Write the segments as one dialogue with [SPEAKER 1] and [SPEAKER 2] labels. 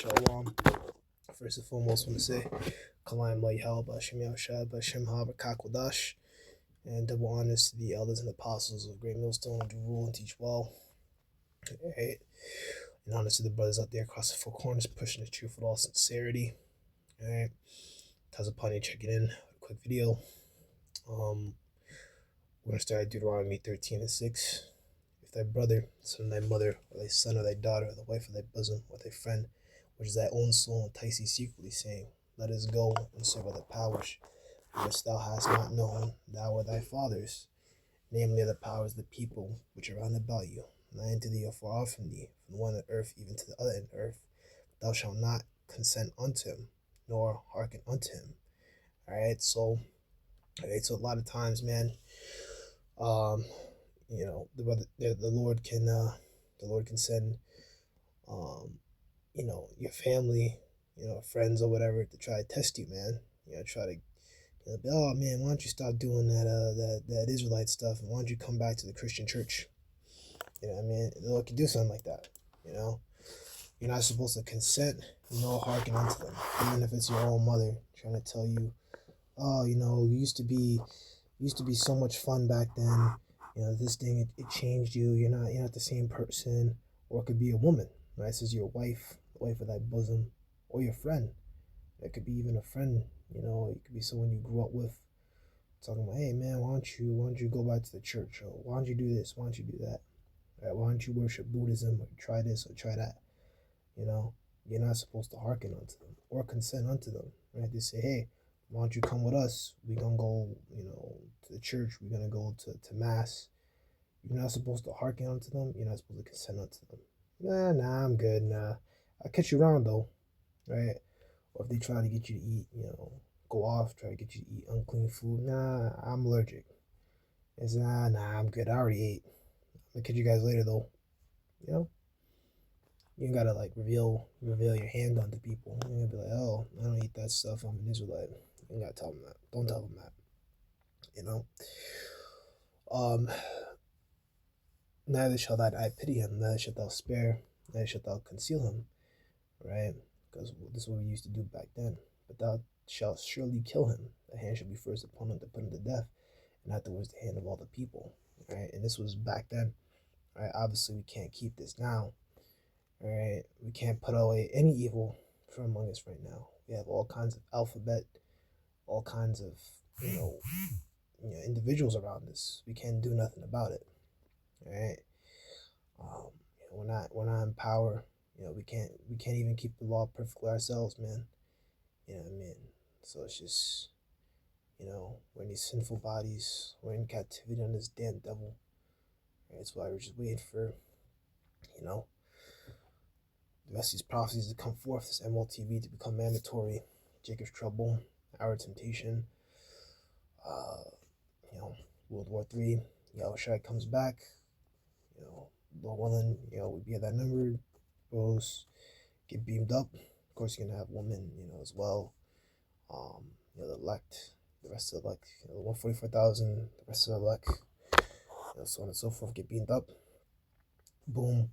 [SPEAKER 1] Shalom. First and foremost, I want to say Kalayim Layhal Bashem Yahshua Bashem Habakkuk and double honors to the elders and apostles of Great Millstone to rule and teach well. Right? And honors to the brothers out there across the four corners pushing the truth with all sincerity. Alright. Tazapani checking in. A quick video. We're gonna start at Deuteronomy 13 and 6. If thy brother, son of thy mother, or thy son or thy daughter, or the wife of thy bosom, or thy friend, which is thy own soul, entice thee secretly, saying, Let us go and serve other powers, which thou hast not known, thou or thy fathers, namely the powers of the people which are round about you, nigh unto thee or far off from thee, from one end of the earth even to the other end of the earth, thou shalt not consent unto him, nor hearken unto him. Alright, so a lot of times, man, the Lord can send your family, friends or whatever to try to test you, man. Try to be, oh man, why don't you stop doing that Israelite stuff, and why don't you come back to the Christian church? You know what I mean? The Lord can do something like that. You're not supposed to consent nor hearken unto them, even if it's your own mother trying to tell you, oh, it used to be so much fun back then. This thing, it changed you. You're not the same person. Or it could be a woman, right? It says your wife, the wife of thy bosom, or your friend. It could be even a friend. It could be someone you grew up with, talking about, hey man, why don't you go back to the church? Or why don't you do this? Why don't you do that? Right? Why don't you worship Buddhism, or try this or try that? You're not supposed to hearken unto them or consent unto them, right? They say, hey, why don't you come with us? We're gonna go, to the church. We're gonna go to mass. You're not supposed to hearken unto them. You're not supposed to consent unto them. Nah, I'm good. Nah, I'll catch you around though, right? Or if they try to get you to eat, go off, try to get you to eat unclean food. Nah, I'm allergic. It's nah, I'm good. I already ate. I'll catch you guys later though. You ain't gotta like reveal your hand onto people. You're gonna be like, oh, I don't eat that stuff. I'm an Israelite. You ain't gotta tell them that. Don't tell them that. Neither shall thine eye pity him, neither shalt thou spare, neither shalt thou conceal him, right? Because this is what we used to do back then. But thou shalt surely kill him. The hand shall be first upon him to put him to death, and afterwards the hand of all the people, right? And this was back then, right? Obviously, we can't keep this now, right? We can't put away any evil from among us right now. We have all kinds of alphabet, all kinds of, individuals around us. We can't do nothing about it, right? We're not in power. We can't even keep the law perfectly ourselves, man. You know what I mean? So it's just, we're in these sinful bodies. We're in captivity on this damn devil. Right? That's why we're just waiting for, the rest of these prophecies to come forth. This MLTV to become mandatory. Jacob's trouble, our temptation. World War III. Yahushua comes back. Lord willing, we be at that number. Bros get beamed up. Of course, you're gonna have women, as well. The elect, the rest of the elect, 144,000, the rest of the elect, so on and so forth, get beamed up. Boom.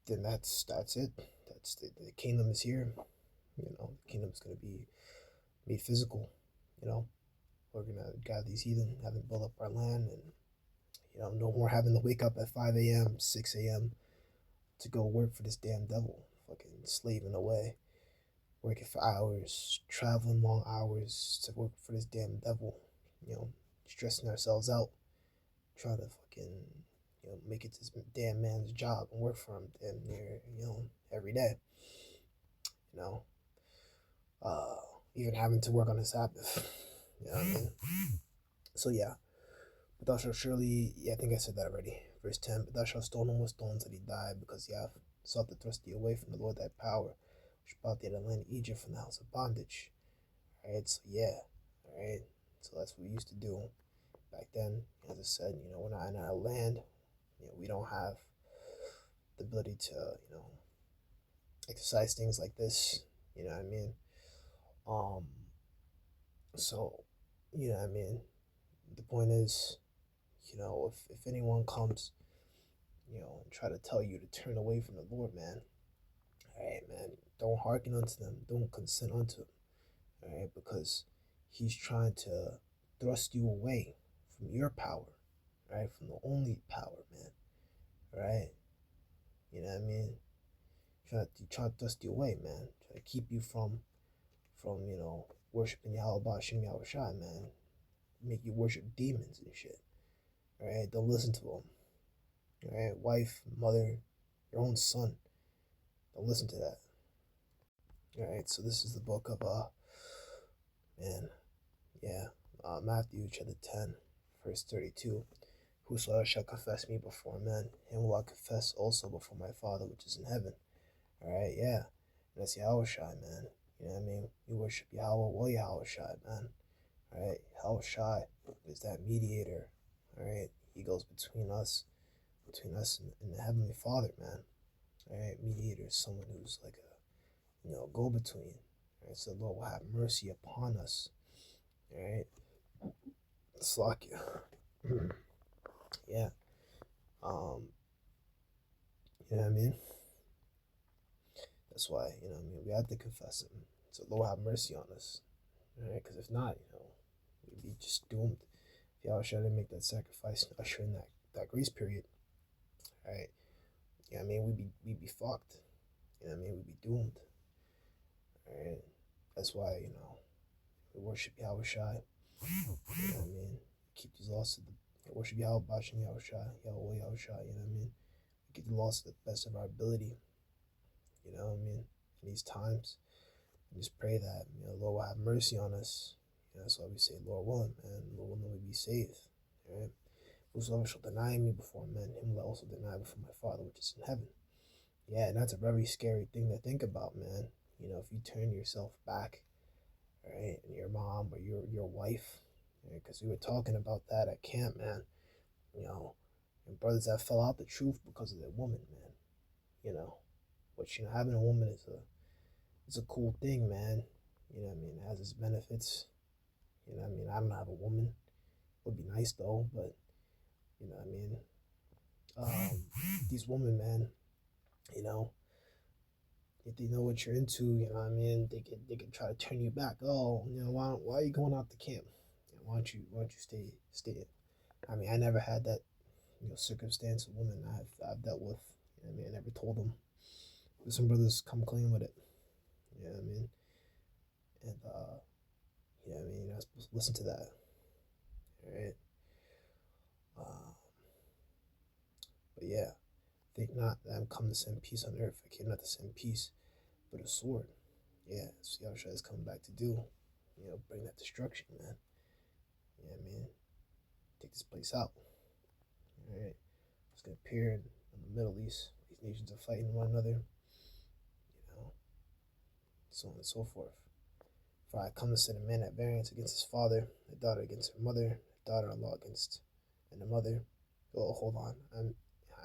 [SPEAKER 1] Then that's it. That's the kingdom is here. The kingdom is gonna be made physical. We're gonna gather these heathen, have them build up our land, and no more having to wake up at 5 a.m., 6 a.m. to go work for this damn devil, fucking slaving away, working for hours, traveling long hours to work for this damn devil, stressing ourselves out, trying to fucking, make it this damn man's job and work for him damn near, every day, even having to work on the Sabbath, you know what I mean? So yeah. But thou shalt surely, I think I said that already. Verse 10, but thou shalt stone him with stones that he die, because he hath sought to thrust thee away from the Lord thy power, which brought thee out of the land of Egypt from the house of bondage. Alright, so yeah. Alright, so that's what we used to do back then. As I said, we're not in our land. We don't have the ability to, exercise things like this. You know what I mean? So, you know what I mean? The point is, if anyone comes, and try to tell you to turn away from the Lord, man, Alright, man. Don't hearken unto them. Don't consent unto them. Alright, because he's trying to thrust you away from your power, right? From the only power, man. Right? You know what I mean? Trying to thrust you away, man. Trying to keep you from worshiping Yahweh Bashim Yahweh Shai, man. Make you worship demons and shit. Alright? Don't listen to them. Alright? Wife, mother, your own son. Don't listen to that. Alright, so this is the book of Matthew chapter 10, verse 32. Whosoever shall confess me before men, him will I confess also before my Father which is in heaven. Alright, yeah. And that's Yahweh Shai, man. You know what I mean? You worship Yahweh or Yahweh Shai, man. Alright, Yahweh Shai is that mediator. Alright, he goes between us and the Heavenly Father, man. Alright, mediator is someone who's like a go-between. Alright, so the Lord will have mercy upon us. Alright, Slakia. Yeah. You know what I mean? That's why, we have to confess him. So Lord have mercy on us. Alright, because if not, we'd be just doomed. If y'all didn't make that sacrifice, usher in that grace period. Alright. You know what I mean? We'd be fucked. You know what I mean? We'd be doomed. Alright. That's why, we worship Yahweh Shai. You know what I mean? Keep these laws to worship Yahweh Bashim Yahweh Shai, Yahweh Yahweh Shai, you know what I mean? We keep the laws to the best of our ability. You know what I mean? In these times. And just pray that, Lord will have mercy on us. That's why we say, Lord willing, man. Lord willing, we be saved. Alright? Whosoever shall deny me before men, him will I also deny before my Father which is in heaven. Yeah, and that's a very scary thing to think about, man. If you turn yourself back, right, and your mom or your wife, because we were talking about that at camp, man. And brothers that fell out the truth because of their woman, man. Which having a woman is a cool thing, man. You know what I mean? It has its benefits. You know what I mean? I don't have a woman. It would be nice though, but you know what I mean? These women, man, if they know what you're into, you know what I mean, they can try to turn you back. Oh, why are you going out to camp? Why don't you stay? I mean, I never had that circumstance of women I've dealt with. You know what I mean? I never told them. But some brothers come clean with it. You know what I mean? And you know what I mean? You're not supposed to listen to that. Alright? But yeah, think not that I'm come to send peace on earth. I came not to send peace, but a sword. Yeah, that's what Yahshua is coming back to do. Bring that destruction, man. You know what I mean? Take this place out. Alright? It's going to appear in the Middle East. These nations are fighting one another. So on and so forth. For I come to set a man at variance against his father, a daughter against her mother, a daughter-in-law against and a mother. Oh, hold on.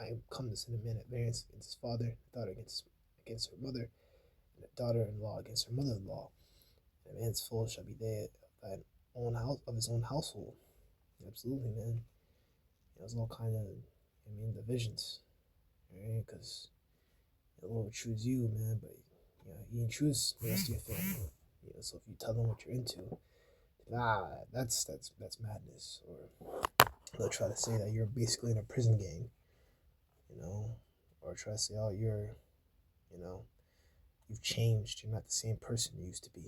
[SPEAKER 1] I come to set a man at variance against his father, a daughter against her mother, and a daughter-in-law against her mother-in-law. And a man's foe shall be there of his own household. Absolutely, man. There's all kind of divisions, right? Because the Lord will choose you, man, but he didn't choose the rest of your family. So if you tell them what you're into, that's madness. Or they'll try to say that you're basically in a prison gang, or try to say, oh, you've changed. You're not the same person you used to be.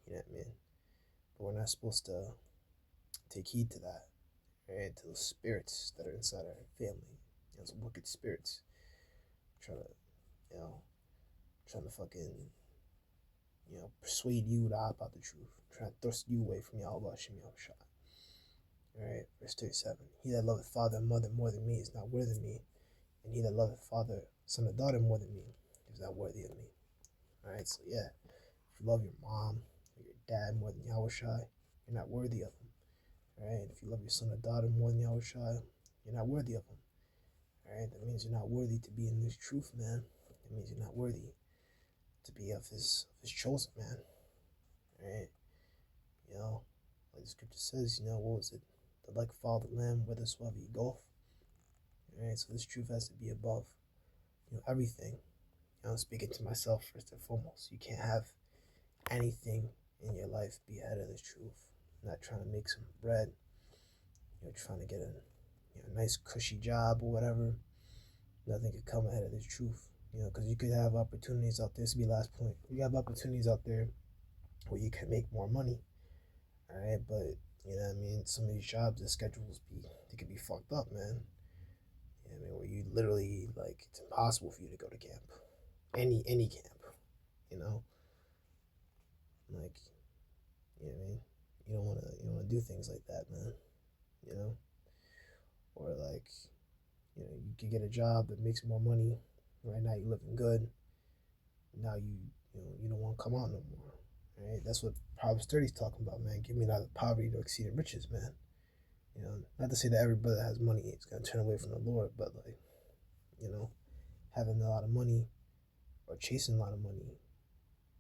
[SPEAKER 1] You know what I mean? But we're not supposed to take heed to that, right? To those spirits that are inside our family, those wicked spirits, trying to fucking persuade you to opt out the truth, trying to thrust you away from Yahweh Hashem Yahushua. Alright, verse 37. He that loveth father and mother more than me is not worthy of me, and he that loveth father, son, or daughter more than me is not worthy of me. Alright, so yeah, if you love your mom or your dad more than Yahushua, you're not worthy of him. Alright, if you love your son or daughter more than Yahushua, you're not worthy of him. Alright, that means you're not worthy to be in this truth, man. That means you're not worthy to be of his chosen, man. Alright, like the scripture says, what was it? The like follow the lamb whithersoever he goeth. Alright, so this truth has to be above, everything. I'm speaking to myself first and foremost. You can't have anything in your life be ahead of the truth. Not trying to make some bread. Trying to get a nice cushy job or whatever. Nothing could come ahead of the truth. Because you could have opportunities out there. This will be the last point. You have opportunities out there where you can make more money. All right, but you know what I mean. Some of these jobs, the schedules they could be fucked up, man. Where you literally like it's impossible for you to go to camp, any camp. You know, like you know what I mean. You don't want to do things like that, man. You know, or like you could get a job that makes more money. Right now you're living good. Now you don't want to come out no more. Right? That's what Proverbs 30 is talking about, man. Give me neither poverty nor exceeding riches, man. Not to say that every brother that has money is gonna turn away from the Lord, but like, you know, having a lot of money or chasing a lot of money,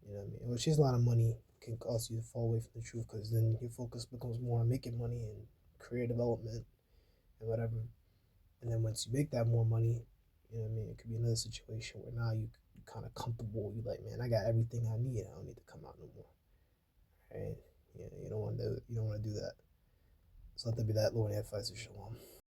[SPEAKER 1] you know what I mean? Or chasing a lot of money can cause you to fall away from the truth because then your focus becomes more on making money and career development and whatever. And then once you make that more money, you know what I mean? It could be another situation where now you kind of comfortable. You like, man, I got everything I need. I don't need to come out no more. Right? You don't want to do that. So let there be that. Lord, advice of Shalom.